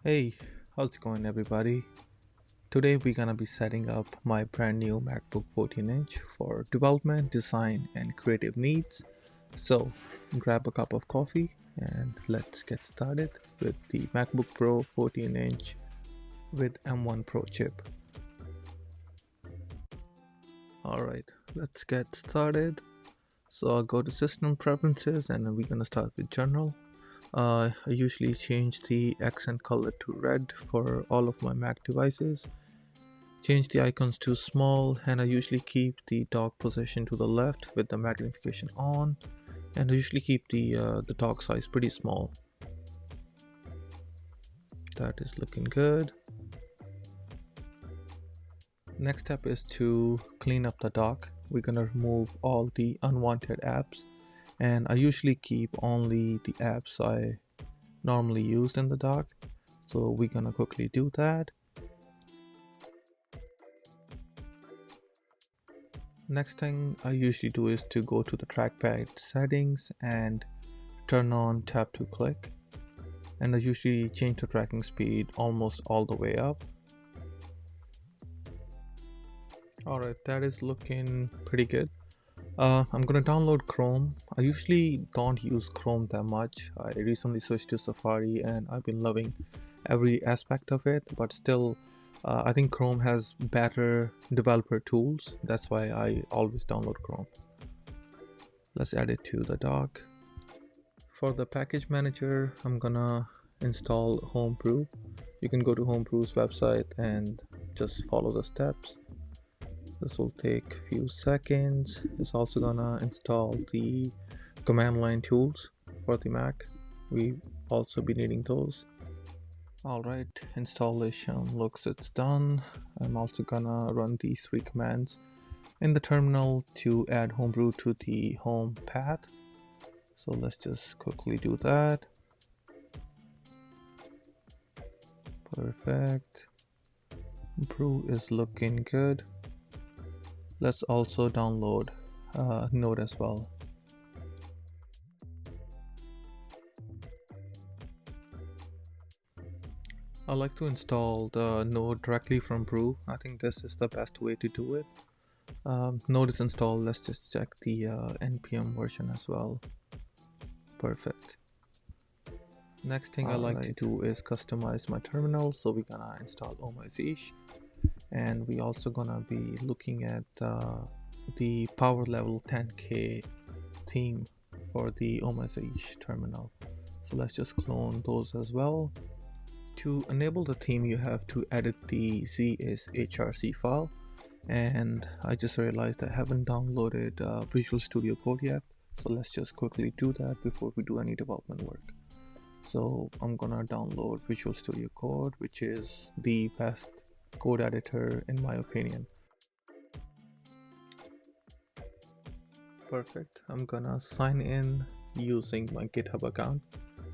Hey, how's it going, everybody? Today we're gonna be setting up my brand new MacBook 14-inch for development, design, and creative needs. So, grab a cup of coffee and let's get started with the MacBook Pro 14-inch with M1 Pro chip. Alright, let's get started. So, I'll go to System Preferences and we're gonna start with General. I usually change the accent color to red for all of my Mac devices. Change the icons to small, and I usually keep the dock position to the left with the magnification on, and I usually keep the dock size pretty small. That is looking good. Next step is to clean up the dock. We're gonna remove all the unwanted apps, and I usually keep only the apps I normally used in the dock. So we're gonna quickly do that. Next thing I usually do is to go to the trackpad settings and turn on tap to click, and I usually change the tracking speed almost all the way up. Alright, that is looking pretty good. I'm gonna download Chrome. I usually don't use Chrome that much. I recently switched to Safari and I've been loving every aspect of it, but still I think Chrome has better developer tools. That's why I always download Chrome. Let's add it to the dock. For the package manager, I'm gonna install Homebrew. You can go to Homebrew's website and just follow the steps. This will take a few seconds. It's also gonna install the command line tools for the Mac. We also be needing those. Alright, installation looks it's done. I'm also gonna run these three commands in the terminal to add Homebrew to the home path. So let's just quickly do that. Perfect. Brew is looking good. Let's also download Node as well. I like to install the Node directly from Brew. I think this is the best way to do it. Node is installed. Let's just check the npm version as well. Perfect. Next thing I like to do is customize my terminal. So we're gonna install OMSH, and we also gonna be looking at the power level 10K theme for the OMSH terminal. So let's just clone those as well. To enable the theme, you have to edit the ZSHRC file, and I just realized I haven't downloaded Visual Studio Code yet, so let's just quickly do that before we do any development work. So I'm gonna download Visual Studio Code, which is the best code editor in my opinion. Perfect. I'm gonna sign in using my GitHub account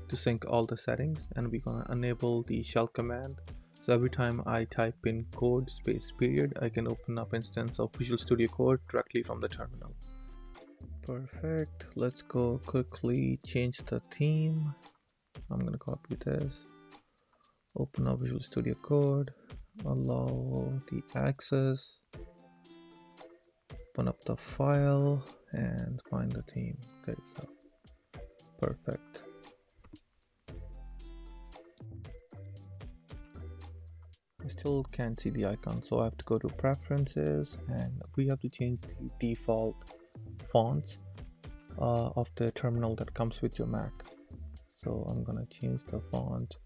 to sync all the settings, and we're gonna enable the shell command. So every time I type in code space period, I can open up instance of Visual Studio Code directly from the terminal. Perfect. Let's go quickly change the theme. I'm gonna copy this, open up Visual Studio Code, allow the access, open up the file and find the theme. There you go. Perfect. I still can't see the icon, so I have to go to preferences and we have to change the default fonts of the terminal that comes with your Mac. So I'm gonna change the font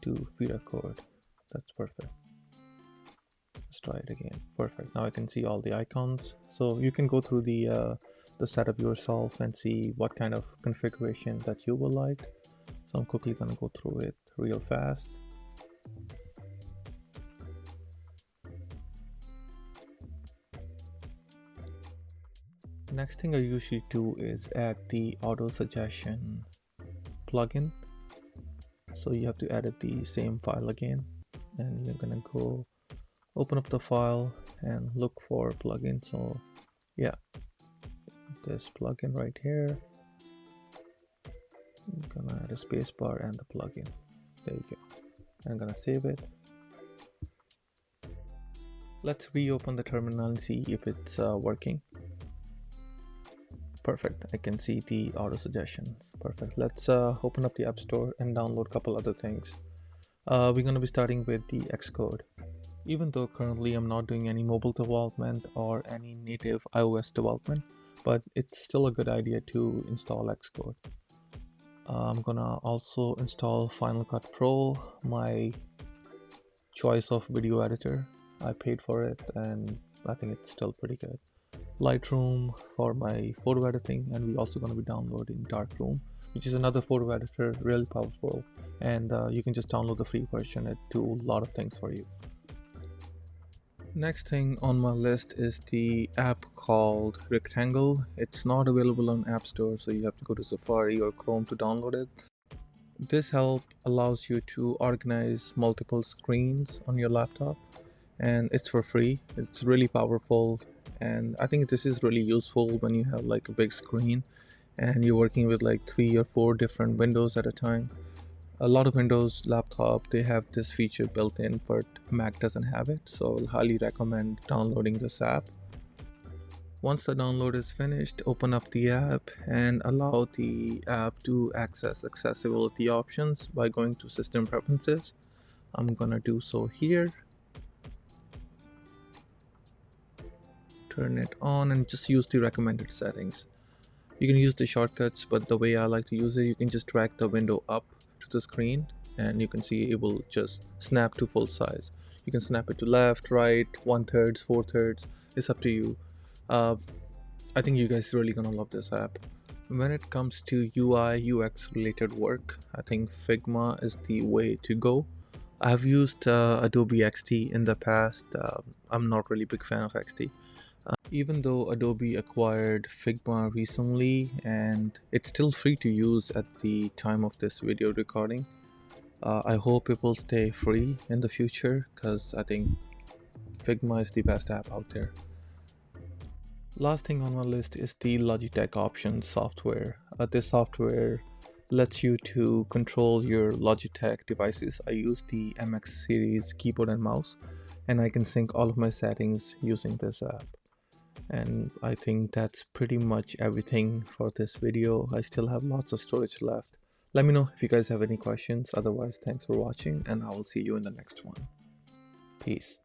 to Vida Code. That's perfect. Let's try it again. Perfect. Now I can see all the icons. So you can go through the setup yourself and see what kind of configuration that you will like. So I'm quickly gonna go through it real fast. Next thing I usually do is add the auto suggestion plugin. So you have to edit the same file again, and you're gonna go open up the file and look for plugin. So yeah, this plugin right here, I'm gonna add the spacebar and the plugin. There you go. I'm gonna save it. Let's reopen the terminal and see if it's working. Perfect. I can see the auto suggestion. Perfect. Let's open up the App Store and download a couple other things. We're going to be starting with the Xcode. Even though currently I'm not doing any mobile development or any native iOS development, but it's still a good idea to install Xcode. I'm gonna also install Final Cut Pro, my choice of video editor. I paid for it and I think it's still pretty good. Lightroom for my photo editing, and we're also going to be downloading Darkroom, which is another photo editor, really powerful, and you can just download the free version. It do a lot of things for you. Next thing on my list is the app called Rectangle. It's not available on App Store, so you have to go to Safari or Chrome to download it. This help allows you to organize multiple screens on your laptop, and it's for free. It's really powerful, and I think this is really useful when you have like a big screen and you're working with like 3 or 4 different windows at a time. A lot of Windows laptop, they have this feature built in, but Mac doesn't have it, so I'll highly recommend downloading this app. Once the download is finished, open up the app and allow the app to access accessibility options by going to System Preferences. I'm gonna do so here. Turn it on and just use the recommended settings. You can use the shortcuts, but the way I like to use it, you can just drag the window up to the screen and you can see it will just snap to full size. You can snap it to left, right, 1/3, 4/3. It's up to you. I think you guys are really gonna love this app. When it comes to UI UX related work, I think Figma is the way to go. I've used Adobe XD in the past. I'm not really a big fan of XD. Even though Adobe acquired Figma recently and it's still free to use at the time of this video recording, I hope it will stay free in the future because I think Figma is the best app out there. Last thing on my list is the Logitech Options software. This software lets you to control your Logitech devices. I use the MX series keyboard and mouse, and I can sync all of my settings using this app. And I think that's pretty much everything for this video. I still have lots of storage left. Let me know if you guys have any questions. Otherwise, thanks for watching and I will see you in the next one. Peace.